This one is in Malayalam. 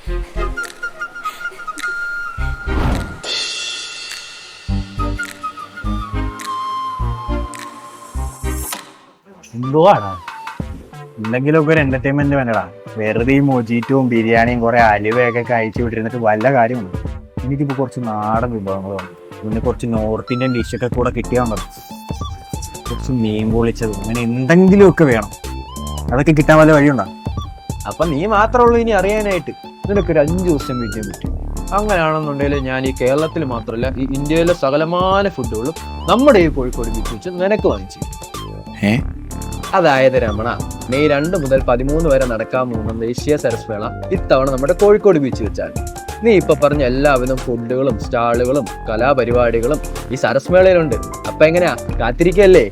എന്തുവാടാ എന്തെങ്കിലുമൊക്കെ ഒരു എന്റർടൈൻമെന്റ് വേണ്ടടാ. വെറുതെ ഈ മൊജീറ്റും ബിരിയാണിയും കുറെ അലുവയൊക്കെ കഴിച്ചു വിട്ടിരുന്നിട്ട് വല്ല കാര്യമുണ്ട്. എനിക്കിപ്പോ കുറച്ച് നാടൻ വിഭവങ്ങളുണ്ട്, പിന്നെ കുറച്ച് നോർത്ത് ഇന്ത്യൻ ഡിഷൊക്കെ കൂടെ കിട്ടിയാൽ മതി. കുറച്ച് മീൻ പൊളിച്ചത് അങ്ങനെ എന്തെങ്കിലുമൊക്കെ വേണം. അതൊക്കെ കിട്ടാൻ വല്ല വഴിയുണ്ടോ? അപ്പൊ നീ മാത്രമേ ഉള്ളൂ ഇനി അറിയാനായിട്ട്. നിനക്കൊരു 5 ദിവസം വീട്ടിൽ പറ്റും. അങ്ങനെയാണെന്നുണ്ടെങ്കിൽ ഞാൻ ഈ കേരളത്തിൽ മാത്രമല്ല ഈ ഇന്ത്യയിലെ സകലമാന ഫുഡുകളും നമ്മുടെ ഈ കോഴിക്കോട് ബീച്ച് വെച്ച് നിനക്ക് വാങ്ങിച്ചു. അതായത് രമണ, മെയ് 2 മുതൽ 13 വരെ നടക്കാൻ പോകുന്ന ദേശീയ സരസ്മേള ഇത്തവണ നമ്മുടെ കോഴിക്കോട് ബീച്ച് വെച്ചാണ്. നീ ഇപ്പൊ പറഞ്ഞ എല്ലാവിധം ഫുഡുകളും സ്റ്റാളുകളും കലാപരിപാടികളും ഈ സരസ്മേളയിലുണ്ട്. അപ്പൊ എങ്ങനെയാ, കാത്തിരിക്കല്ലേ?